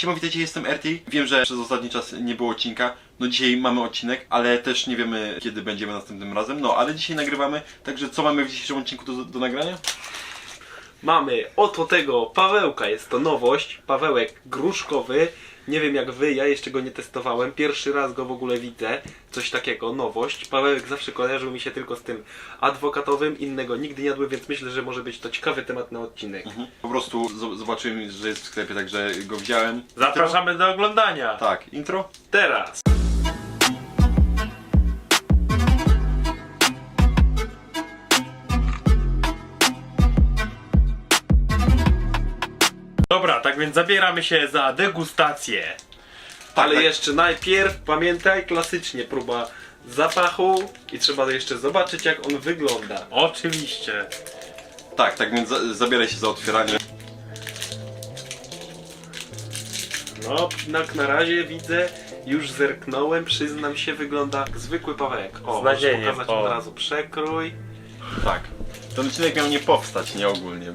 Siema, witajcie, jestem RT. Wiem, że przez ostatni czas nie było odcinka. No dzisiaj mamy odcinek, ale też nie wiemy, kiedy będziemy następnym razem. No, ale dzisiaj nagrywamy, także co mamy w dzisiejszym odcinku do nagrania? Mamy oto tego Pawełka, jest to nowość, Pawełek gruszkowy. Nie wiem jak wy, ja jeszcze go nie testowałem, pierwszy raz go w ogóle widzę, coś takiego, nowość. Pawełek zawsze kojarzył mi się tylko z tym adwokatowym, innego nigdy nie jadłem, więc myślę, że może być to ciekawy temat na odcinek. Po prostu zobaczyłem, że jest w sklepie, także go wziąłem. Zapraszamy do oglądania. Tak, intro? Teraz! Dobra, tak więc zabieramy się za degustację. Ale tak. jeszcze najpierw, pamiętaj, klasycznie próba zapachu i trzeba jeszcze zobaczyć jak on wygląda. Oczywiście. Tak więc zabieraj się za otwieranie. No, na razie widzę, już zerknąłem, przyznam się, wygląda jak zwykły Pawełek. O, Z możesz nadziejem, pokazać o. od razu przekrój. Tak. Ten odcinek miał nie powstać, nie ogólnie.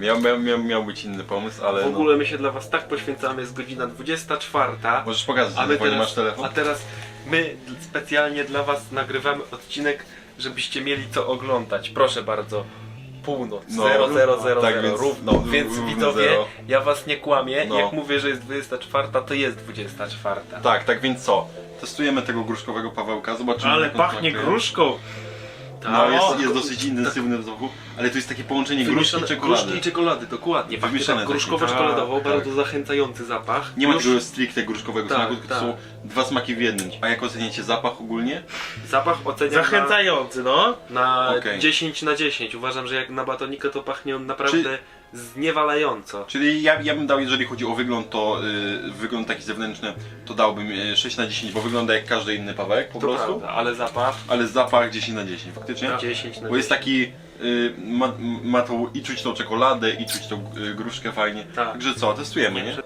Miał być inny pomysł, ale W ogóle my się dla was tak poświęcamy, jest godzina 24. no. Możesz pokazać, A my że masz telefon? a teraz my specjalnie dla was nagrywamy odcinek, żebyście mieli co oglądać. Proszę bardzo. Północ, No, 0000, tak, więc równo. Więc równo widzowie, zero. ja was nie kłamię. No. Jak mówię, że jest 24, to jest 24. Tak więc co? Testujemy tego gruszkowego Pawełka, zobaczymy Ale jak on pachnie smakuje. gruszką. No, Tak. jest dosyć intensywny w zapachu, ale to jest takie połączenie gruszki i czekolady. Gruszki i czekolady, dokładnie. Pachnie Wymieszane tak takie. gruszkowo-czekoladowo, Tak, bardzo tak. zachęcający zapach. Nie ma Już takiego stricte gruszkowego Tak, smaku, tylko tak. to są dwa smaki w jednym. A jak oceniacie zapach ogólnie? zapach oceniam Zachęcający, no. na Okej. 10 na 10. Uważam, że jak na batonikę to pachnie on naprawdę zniewalająco. Czyli ja bym dał, jeżeli chodzi o wygląd, to wygląd taki zewnętrzny, to dałbym 6 na 10, bo wygląda jak każdy inny Pawełek po To prostu. prawda, ale zapach Ale zapach 10 na 10, faktycznie. 10 na Bo jest 10. taki, ma tą, i czuć tą czekoladę, i czuć tą gruszkę fajnie. Tak. Także co, testujemy, nie?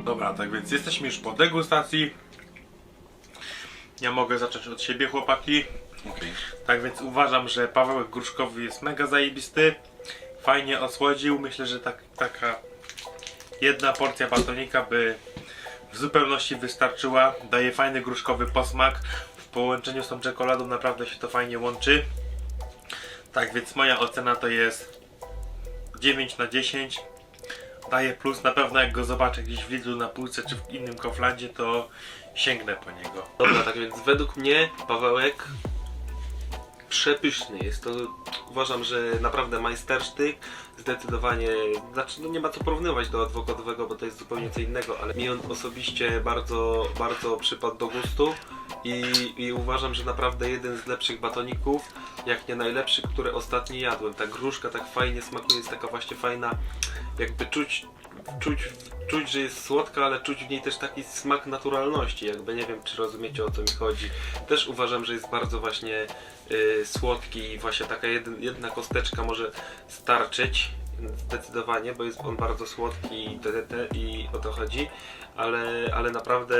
Dobra, tak więc jesteśmy już po degustacji. Ja mogę zacząć od siebie, chłopaki. Okej. Tak więc uważam, że Pawełek gruszkowy jest mega zajebisty. Fajnie osłodził. Myślę, że taka jedna porcja batonika by w zupełności wystarczyła. Daje fajny gruszkowy posmak. W połączeniu z tą czekoladą naprawdę się to fajnie łączy. Tak więc moja ocena to jest 9 na 10. Daje plus, na pewno jak go zobaczę gdzieś w Lidlu na półce czy w innym Kauflandzie, to sięgnę po niego. Dobra, tak więc według mnie Pawełek przepyszny jest to, uważam, że naprawdę majstersztyk, zdecydowanie, znaczy no nie ma co porównywać do adwokatowego, bo to jest zupełnie co innego, ale mi on osobiście bardzo, bardzo przypadł do gustu i uważam, że naprawdę jeden z lepszych batoników, jak nie najlepszy, które ostatnio jadłem. Ta gruszka tak fajnie smakuje, jest taka właśnie fajna, jakby czuć, że jest słodka, ale czuć w niej też taki smak naturalności, jakby nie wiem czy rozumiecie o co mi chodzi. Też uważam, że jest bardzo właśnie słodki i właśnie taka jedna kosteczka może starczyć zdecydowanie, bo jest on bardzo słodki i o to chodzi, ale naprawdę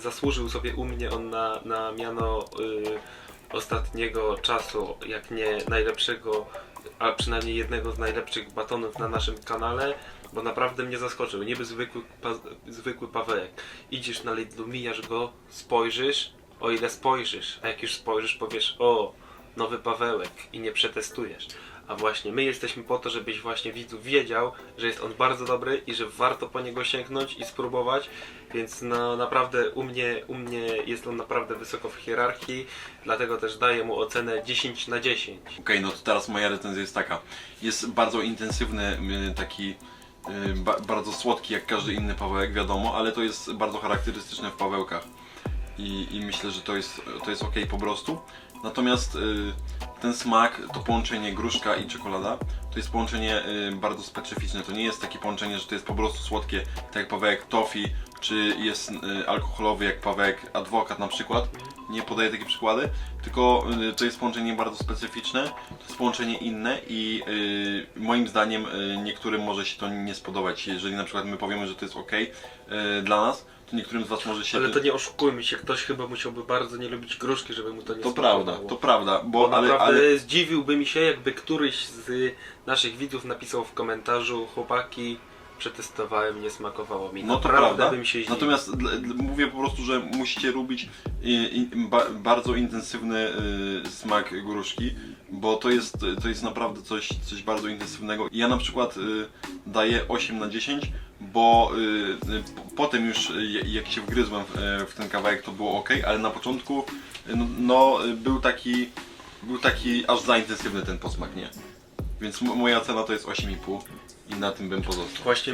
zasłużył sobie u mnie on na miano ostatniego czasu, jak nie najlepszego, a przynajmniej jednego z najlepszych batonów na naszym kanale, bo naprawdę mnie zaskoczył. Niby zwykły Pawełek. Idziesz na Lidlu, mijasz go, spojrzysz, o ile spojrzysz, a jak już spojrzysz, powiesz: o, nowy Pawełek i nie przetestujesz. A właśnie my jesteśmy po to, żebyś właśnie widzu wiedział, że jest on bardzo dobry i że warto po niego sięgnąć i spróbować, więc no naprawdę u mnie jest on naprawdę wysoko w hierarchii, dlatego też daję mu ocenę 10 na 10. Okej, no to teraz moja recenzja jest taka. Jest bardzo intensywny, taki bardzo słodki jak każdy inny Pawełek, wiadomo, ale to jest bardzo charakterystyczne w Pawełkach. I myślę, że to jest ok po prostu. Natomiast ten smak, to połączenie gruszka i czekolada, to jest połączenie bardzo specyficzne. To nie jest takie połączenie, że to jest po prostu słodkie, tak jak Pawełek toffee, czy jest alkoholowy jak Pawełek adwokat na przykład. nie podaję takie przykłady, tylko to jest połączenie bardzo specyficzne, to jest połączenie inne i moim zdaniem niektórym może się to nie spodobać. Jeżeli na przykład my powiemy, że to jest ok dla nas, to niektórym z was może się... Ale to nie oszukujmy się, ktoś chyba musiałby bardzo nie lubić gruszki, żeby mu to nie To smakowało. prawda, to prawda, Bo bo naprawdę zdziwiłby mi się, jakby któryś z naszych widzów napisał w komentarzu: chłopaki, przetestowałem, nie smakowało mi. no to Naprawdę prawda. bym się zdziwił. Natomiast mówię po prostu, że musicie lubić bardzo intensywny smak gruszki, bo to jest naprawdę coś bardzo intensywnego. Ja na przykład daję 8 na 10, bo potem już jak się wgryzłem w ten kawałek, to było ok, ale na początku był taki aż za intensywny ten posmak, nie? Więc moja cena to jest 8,5 i na tym bym pozostał. Właśnie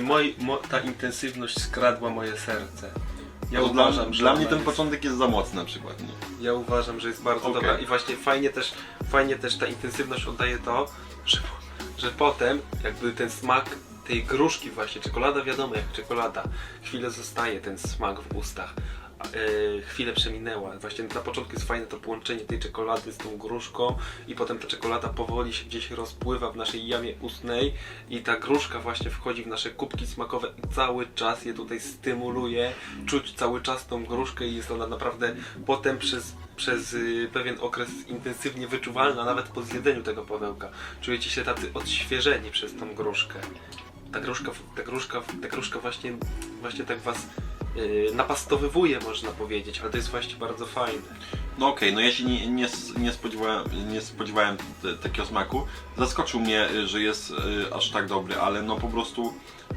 ta intensywność skradła moje serce. Ja To uważam, że dla mnie ona ten jest- początek jest za mocny na przykład, nie? Ja uważam, że jest bardzo Okej. dobra i właśnie fajnie też ta intensywność oddaje to, że potem jakby ten smak tej gruszki właśnie, czekolada wiadomo jak czekolada, chwilę zostaje ten smak w ustach, chwilę przeminęła. Właśnie na początku jest fajne to połączenie tej czekolady z tą gruszką i potem ta czekolada powoli się gdzieś rozpływa w naszej jamie ustnej i ta gruszka właśnie wchodzi w nasze kubki smakowe i cały czas je tutaj stymuluje, czuć cały czas tą gruszkę i jest ona naprawdę potem przez pewien okres intensywnie wyczuwalna, nawet po zjedzeniu tego Pawełka. Czujecie się tacy odświeżeni przez tą gruszkę. Ta gruszka właśnie tak was napastowywuje, można powiedzieć, ale to jest właśnie bardzo fajne. No okej, no ja się nie spodziewałem takiego smaku. Zaskoczył mnie, że jest aż tak dobry, ale no po prostu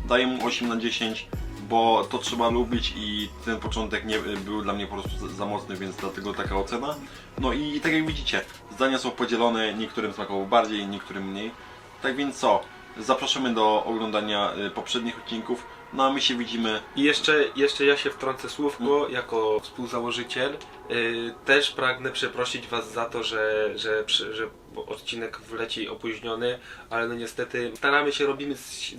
daję mu 8 na 10, bo to trzeba lubić i ten początek nie był dla mnie po prostu za mocny, więc dlatego taka ocena. No i tak jak widzicie, zdania są podzielone, niektórym smakowało bardziej, niektórym mniej. Tak więc co? Zapraszamy do oglądania poprzednich odcinków, no a my się widzimy. I jeszcze ja się wtrącę słówko, jako współzałożyciel. Też pragnę przeprosić was za to, że odcinek wleci opóźniony, ale no niestety staramy się,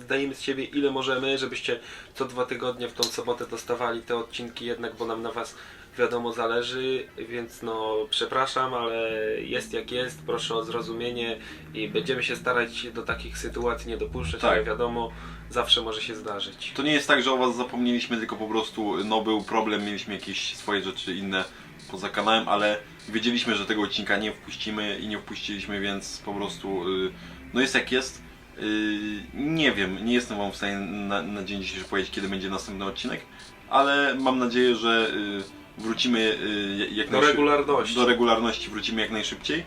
dajemy z siebie ile możemy, żebyście co 2 tygodnie w tą sobotę dostawali te odcinki jednak, bo nam na was wiadomo zależy, więc no przepraszam, ale jest jak jest, proszę o zrozumienie i będziemy się starać do takich sytuacji nie dopuszczać, Tak. ale wiadomo, zawsze może się zdarzyć. To nie jest tak, że o was zapomnieliśmy, tylko po prostu był problem, mieliśmy jakieś swoje rzeczy inne poza kanałem, ale wiedzieliśmy, że tego odcinka nie wpuścimy i nie wpuściliśmy, więc po prostu no jest jak jest. Nie wiem, nie jestem wam w stanie na dzień dzisiejszy powiedzieć, kiedy będzie następny odcinek, ale mam nadzieję, że wrócimy do regularności wrócimy jak najszybciej.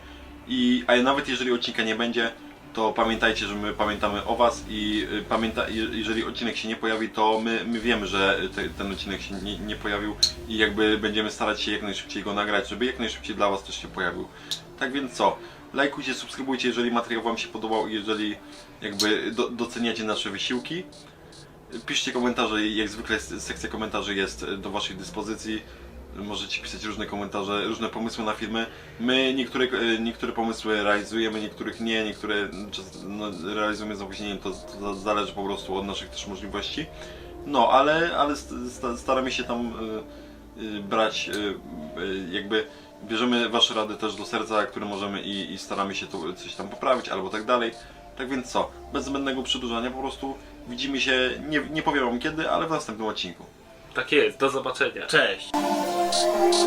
A nawet jeżeli odcinka nie będzie, to pamiętajcie, że my pamiętamy o was i jeżeli odcinek się nie pojawi, to my wiemy, że ten odcinek się nie pojawił i jakby będziemy starać się jak najszybciej go nagrać, żeby jak najszybciej dla was też się pojawił. Tak więc co? Lajkujcie, subskrybujcie, jeżeli materiał wam się podobał i jeżeli jakby doceniacie nasze wysiłki. Piszcie komentarze, jak zwykle sekcja komentarzy jest do waszej dyspozycji. Możecie pisać różne komentarze, różne pomysły na filmy. My niektóre pomysły realizujemy, niektórych nie, niektóre realizujemy z opóźnieniem, to zależy po prostu od naszych też możliwości. No, ale staramy się tam brać, jakby bierzemy wasze rady też do serca, które możemy i staramy się tu coś tam poprawić albo tak dalej. Tak więc co, bez zbędnego przedłużania, po prostu widzimy się, nie powiem wam kiedy, ale w następnym odcinku. Tak jest, do zobaczenia. Cześć!